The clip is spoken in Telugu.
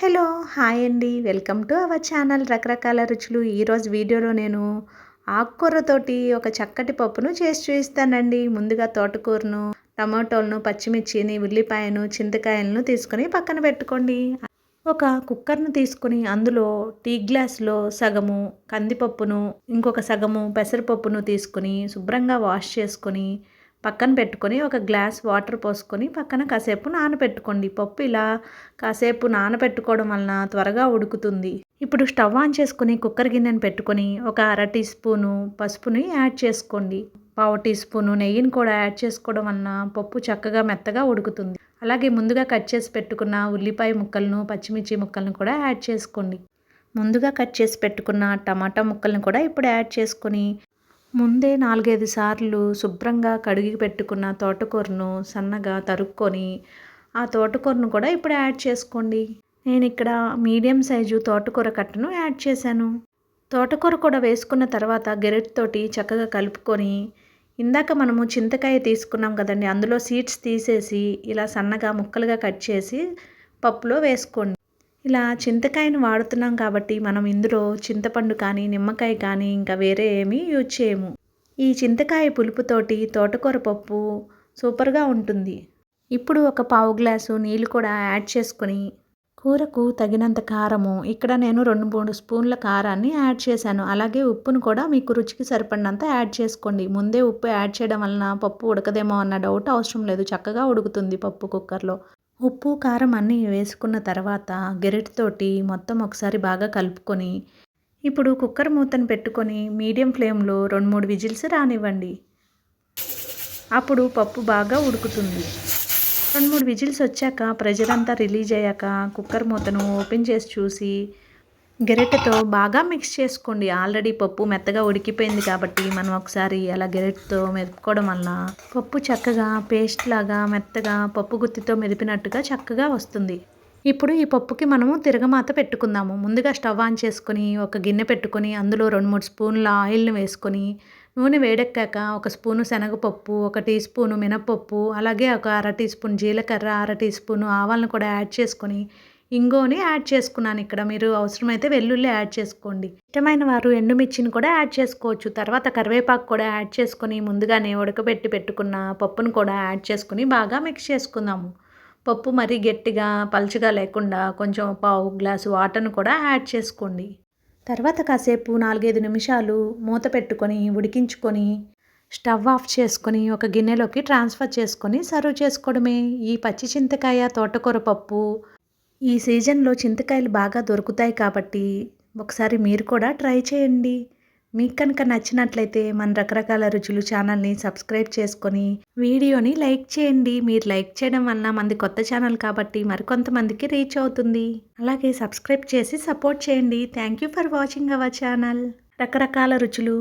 హలో! హాయ్ అండి. వెల్కమ్ టు అవర్ ఛానల్ రకరకాల రుచులు. ఈరోజు వీడియోలో నేను ఆకుకూరతోటి ఒక చక్కటి పప్పును చేసి చూపిస్తానండి. ముందుగా తోటకూరను, టమాటోలను, పచ్చిమిర్చిని, ఉల్లిపాయను, చింతకాయలను తీసుకొని పక్కన పెట్టుకోండి. ఒక కుక్కర్‌ను తీసుకొని అందులో టీ గ్లాస్‌లో సగము కందిపప్పును, ఇంకొక సగము పెసరపప్పును తీసుకొని శుభ్రంగా వాష్ చేసుకొని పక్కన పెట్టుకొని ఒక గ్లాస్ వాటర్ పోసుకొని పక్కన కాసేపు నానబెట్టుకోండి. పప్పు ఇలా కాసేపు నానబెట్టుకోవడం వలన త్వరగా ఉడుకుతుంది. ఇప్పుడు స్టవ్ ఆన్ చేసుకొని కుక్కర్ గిన్నెను పెట్టుకొని ఒక అర టీ స్పూను పసుపుని యాడ్ చేసుకోండి. పావు టీ స్పూను నెయ్యిని కూడా యాడ్ చేసుకోవడం వలన పప్పు చక్కగా మెత్తగా ఉడుకుతుంది. అలాగే ముందుగా కట్ చేసి పెట్టుకున్న ఉల్లిపాయ ముక్కలను, పచ్చిమిర్చి ముక్కలను కూడా యాడ్ చేసుకోండి. ముందుగా కట్ చేసి పెట్టుకున్న టమాటా ముక్కలను కూడా ఇప్పుడు యాడ్ చేసుకొని ముందే 4, 5 సార్లు శుభ్రంగా కడిగి పెట్టుకున్న తోటకూరను సన్నగా తరుక్కొని ఆ తోటకూరను కూడా ఇప్పుడు యాడ్ చేసుకోండి. నేను ఇక్కడ మీడియం సైజు తోటకూర కట్టను యాడ్ చేశాను. తోటకూర కూడా వేసుకున్న తర్వాత గెరిటితోటి చక్కగా కలుపుకొని ఇందాక మనము చింతకాయ తీసుకున్నాం కదండి, అందులో సీడ్స్ తీసేసి ఇలా సన్నగా ముక్కలుగా కట్ చేసి పప్పులో వేసుకోండి. ఇలా చింతకాయను వాడుతున్నాం కాబట్టి మనం ఇందులో చింతపండు కానీ, నిమ్మకాయ కానీ ఇంకా వేరే ఏమీ యూజ్ చేయము. ఈ చింతకాయ పులుపుతోటి తోటకూర పప్పు సూపర్గా ఉంటుంది. ఇప్పుడు ఒక పావు గ్లాసు నీళ్ళు కూడా యాడ్ చేసుకొని కూరకు తగినంత కారము, ఇక్కడ నేను 2, 3 స్పూన్ల కారాన్ని యాడ్ చేశాను. అలాగే ఉప్పును కూడా మీకు రుచికి సరిపడినంత యాడ్ చేసుకోండి. ముందే ఉప్పు యాడ్ చేయడం వలన పప్పు ఉడకదేమో అన్న డౌట్ అవసరం లేదు. చక్కగా ఉడుకుతుంది పప్పు కుక్కర్లో. ఉప్పు, కారం అన్నీ వేసుకున్న తర్వాత గెరిటితోటి మొత్తం ఒకసారి బాగా కలుపుకొని ఇప్పుడు కుక్కర్ మూతను పెట్టుకొని మీడియం ఫ్లేమ్లో 2, 3 విజిల్స్ రానివ్వండి. అప్పుడు పప్పు బాగా ఉడుకుతుంది. 2, 3 విజిల్స్ వచ్చాక ప్రెషర్ అంతా రిలీజ్ అయ్యాక కుక్కర్ మూతను ఓపెన్ చేసి చూసి గెరిటెతో బాగా మిక్స్ చేసుకోండి. ఆల్రెడీ పప్పు మెత్తగా ఉడికిపోయింది కాబట్టి మనం ఒకసారి అలా గెరిటెతో మెదుపుకోవడం వలన పప్పు చక్కగా పేస్ట్ లాగా మెత్తగా పప్పు గుత్తితో మెదిపినట్టుగా చక్కగా వస్తుంది. ఇప్పుడు ఈ పప్పుకి మనము తిరగమాత పెట్టుకుందాము. ముందుగా స్టవ్ ఆన్ చేసుకొని ఒక గిన్నె పెట్టుకొని అందులో 2, 3 స్పూన్ల ఆయిల్ని వేసుకొని నూనె వేడెక్కాక ఒక స్పూను శనగపప్పు, ఒక టీ స్పూను మినపప్పు, అలాగే ఒక అర టీ స్పూన్ జీలకర్ర, అర టీ స్పూను ఆవాలను కూడా యాడ్ చేసుకొని ఇంగువని యాడ్ చేసుకున్నాను. ఇక్కడ మీరు అవసరమైతే వెల్లుల్లి యాడ్ చేసుకోండి. ఇష్టమైన వారు ఎండుమిర్చిని కూడా యాడ్ చేసుకోవచ్చు. తర్వాత కరివేపాకు కూడా యాడ్ చేసుకొని ముందుగానే ఉడకబెట్టి పెట్టుకున్న పప్పును కూడా యాడ్ చేసుకుని బాగా మిక్స్ చేసుకుందాము. పప్పు మరీ గట్టిగా పలుచగా లేకుండా కొంచెం పావు గ్లాసు వాటర్ను కూడా యాడ్ చేసుకోండి. తర్వాత కాసేపు 4, 5 నిమిషాలు మూత పెట్టుకొని ఉడికించుకొని స్టవ్ ఆఫ్ చేసుకొని ఒక గిన్నెలోకి ట్రాన్స్ఫర్ చేసుకొని సర్వ్ చేసుకోవడమే. ఈ పచ్చి చింతకాయ తోటకూర పప్పు ఈ సీజన్లో చింతకాయలు బాగా దొరుకుతాయి కాబట్టి ఒకసారి మీరు కూడా ట్రై చేయండి. మీకు కనుక నచ్చినట్లయితే మన రకరకాల రుచులు ఛానల్ని సబ్స్క్రైబ్ చేసుకొని వీడియోని లైక్ చేయండి. మీరు లైక్ చేయడం వలన మనది కొత్త ఛానల్ కాబట్టి మరికొంతమందికి రీచ్ అవుతుంది. అలాగే సబ్స్క్రైబ్ చేసి సపోర్ట్ చేయండి. Thank you for watching our channel రకరకాల రుచులు.